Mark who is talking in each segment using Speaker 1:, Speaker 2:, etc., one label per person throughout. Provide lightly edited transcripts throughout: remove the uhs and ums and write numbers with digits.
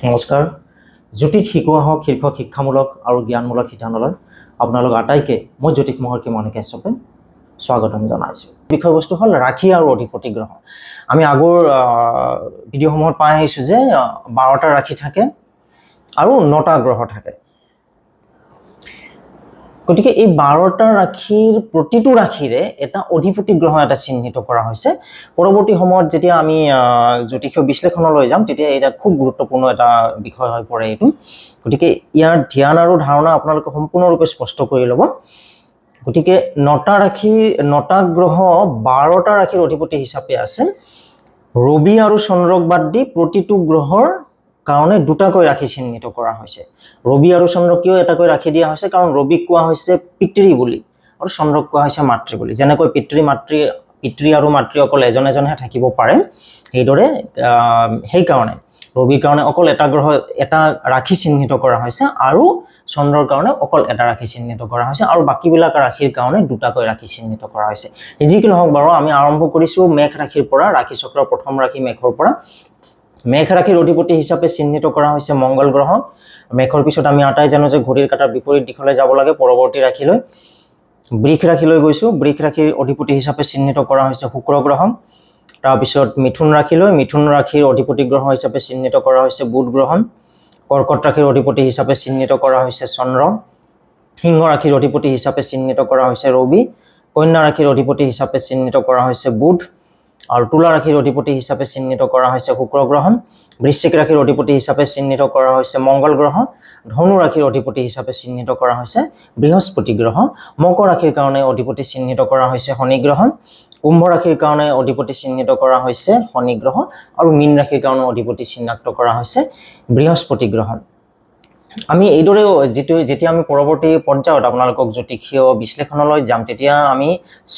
Speaker 1: নমস্কাৰ। জ্যোতিষ শিকোৱা হওক শীৰ্ষক শিক্ষামূলক আৰু জ্ঞানমূলক শিতানলৈ আপোনালোক আটাইকে মই জ্যোতিষ মহৰ্ষি মণিকা কাশ্যপে স্বাগতম জনাইছোঁ। বিষয়বস্তু হ'ল ৰাশি আৰু অধিপতি গ্ৰহ। আমি আগৰ ভিডিঅ'সমূহত পাই আহিছোঁ যে 12টা ৰাশি থাকে আৰু 9টা গ্ৰহ থাকে। গতিকে এই 12টা ৰাশিৰ প্ৰতিটো ৰাশিৰে এটা অধিপতি গ্ৰহ এটা চিহ্নিত কৰা হৈছে। পৰৱৰ্তী সময়ত যেতিয়া আমি জ্যোতিষীয় বিশ্লেষণলৈ যাম তেতিয়া এটা খুব গুৰুত্বপূৰ্ণ এটা বিষয় হৈ পৰে এইটো। গতিকে ইয়াৰ ধ্যান আৰু ধাৰণা আপোনালোকে সম্পূৰ্ণৰূপে স্পষ্ট কৰি ল'ব। গতিকে 9টা গ্ৰহ 12টা ৰাশিৰ অধিপতি হিচাপে আছে। ৰবি আৰু চন্দ্ৰক বাদ দি প্ৰতিটো গ্ৰহৰ কাৰণে দুটাকৈ ৰাশি চিহ্নিত কৰা হৈছে। ৰবি আৰু চন্দ্ৰক কিয় এটাকৈ ৰাশি দিয়া হৈছে? কাৰণ ৰবিক কোৱা হৈছে পিতৃ বুলি আৰু চন্দ্ৰক কোৱা হৈছে মাতৃ বুলি। যেনেকৈ পিতৃ আৰু মাতৃ অকল এজন এজনহে থাকিব পাৰে, সেইদৰে সেইকাৰণে ৰবিৰ কাৰণে অকল এটা ৰাশি চিহ্নিত কৰা হৈছে আৰু চন্দ্ৰৰ কাৰণে অকল এটা ৰাশি চিহ্নিত কৰা হৈছে আৰু বাকীবিলাক ৰাশিৰ কাৰণে দুটাকৈ ৰাশি চিহ্নিত কৰা হৈছে। যিকি নহওক বাৰু আমি আৰম্ভ কৰিছোঁ মেঘ ৰাশিৰ পৰা। ৰাশি চক্ৰৰ প্ৰথম ৰাশি মেঘৰ পৰা। মেঘ ৰাশিৰ অধিপতি হিচাপে চিহ্নিত কৰা হৈছে মংগল গ্ৰহ। মেঘৰ পিছত আমি আটাই জানো যে ঘড়ীৰ কাঁটাৰ বিপৰীত দিশলৈ যাব লাগে পৰৱৰ্তী ৰাশিলৈ। বৃষ ৰাশিলৈ গৈছোঁ। বৃষ ৰাশিৰ অধিপতি হিচাপে চিহ্নিত কৰা হৈছে শুক্ৰ গ্ৰহ। তাৰপিছত মিথুন ৰাশিলৈ। মিথুন ৰাশিৰ অধিপতি গ্ৰহ হিচাপে চিহ্নিত কৰা হৈছে বুধ গ্ৰহ। কৰ্কট ৰাশিৰ অধিপতি হিচাপে চিহ্নিত কৰা হৈছে চন্দ্ৰ। সিংহ ৰাশিৰ অধিপতি হিচাপে চিহ্নিত কৰা হৈছে ৰবি। কন্যা ৰাশিৰ অধিপতি হিচাপে চিহ্নিত কৰা হৈছে বুধ আৰু তুলা ৰাশিৰ অধিপতি হিচাপে চিহ্নিত কৰা হৈছে শুক্ৰ গ্ৰহ। বৃশ্চিক ৰাশিৰ অধিপতি হিচাপে চিহ্নিত কৰা হৈছে মংগল গ্ৰহ। ধনু ৰাশিৰ অধিপতি হিচাপে চিহ্নিত কৰা হৈছে বৃহস্পতি গ্ৰহ। মকৰ ৰাশিৰ কাৰণে অধিপতি চিহ্নিত কৰা হৈছে শনি গ্ৰহ। কুম্ভ ৰাশিৰ কাৰণে অধিপতি চিহ্নিত কৰা হৈছে শনি গ্ৰহ আৰু মীন ৰাশিৰ কাৰণে অধিপতি চিহ্নিত কৰা হৈছে বৃহস্পতি গ্ৰহ। আমি এইদৰে যেতিয়া আমি পৰৱৰ্তী পৰ্যায়ত আপোনালোকক জ্যোতিষীয় বিশ্লেষণলৈ যাম তেতিয়া আমি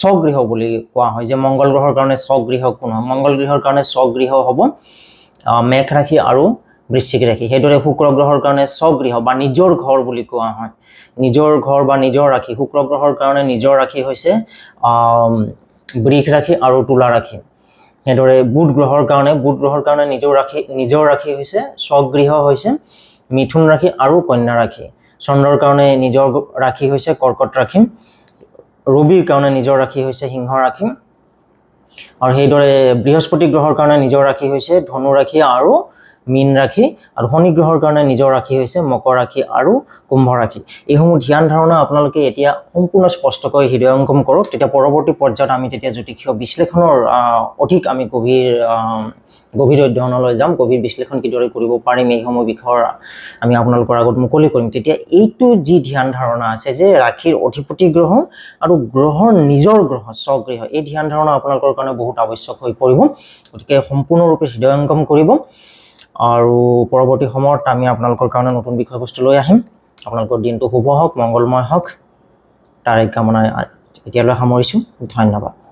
Speaker 1: স্বগৃহ বুলি কোৱা হয় যে মংগল গ্ৰহৰ কাৰণে স্বগৃহ কোন হয়। মংগল গ্ৰহৰ কাৰণে স্বগৃহ হ'ব মেঘ ৰাশি আৰু বৃশ্চিক ৰাশি। সেইদৰে শুক্ৰ গ্ৰহৰ কাৰণে স্বগৃহ বা নিজৰ ঘৰ বুলি কোৱা হয়। নিজৰ ঘৰ বা নিজৰ ৰাশি। শুক্ৰ গ্ৰহৰ কাৰণে নিজৰ ৰাশি হৈছে বৃষ ৰাশি আৰু তুলা ৰাশি। সেইদৰে বুধ গ্ৰহৰ কাৰণে নিজৰ ৰাশি হৈছে স্বগৃহ হৈছে মিথুন ৰাশি আৰু কন্যা ৰাশি। চন্দ্ৰৰ কাৰণে নিজৰ ৰাশি হৈছে কৰ্কট ৰাশি। ৰবিৰ কাৰণে নিজৰ ৰাশি হৈছে সিংহ ৰাশি আৰু সেইদৰে বৃহস্পতি গ্ৰহৰ কাৰণে নিজৰ ৰাশি হৈছে ধনু ৰাশি আৰু মীন ৰাশি আৰু শনি গ্ৰহৰ কাৰণে নিজৰ ৰাশি হৈছে মকৰ ৰাশি আৰু কুম্ভ ৰাশি। এইসমূহ ধ্যান ধাৰণা আপোনালোকে এতিয়া সম্পূৰ্ণ স্পষ্টকৈ হৃদয়ংগম কৰক। তেতিয়া পৰৱৰ্তী পৰ্যায়ত আমি যেতিয়া জ্যোতিষীয় বিশ্লেষণৰ অধিক আমি গভীৰ অধ্যয়নলৈ যাম, গভীৰ বিশ্লেষণ কিদৰে কৰিব পাৰিম এইসমূহ বিষয়ৰ আমি আপোনালোকৰ আগত মুকলি কৰিম। তেতিয়া এইটো যি ধ্যান ধাৰণা আছে যে ৰাশিৰ অধিপতি গ্ৰহ আৰু গ্ৰহৰ নিজৰ গ্ৰহ স্বগৃহ, এই ধ্যান ধাৰণা আপোনালোকৰ কাৰণে বহুত আৱশ্যক হৈ পৰিব। গতিকে সম্পূৰ্ণৰূপে হৃদয়ংগম কৰিব আৰু পৰৱৰ্তী সময়ত আমি আপোনালোকৰ কাৰণে নতুন বিষয়বস্তু লৈ আহিম। আপোনালোকৰ দিনটো শুভ হওক, মংগলময় হওক, তাৰে কামনাৰে এতিয়ালৈ সামৰিছোঁ। ধন্যবাদ।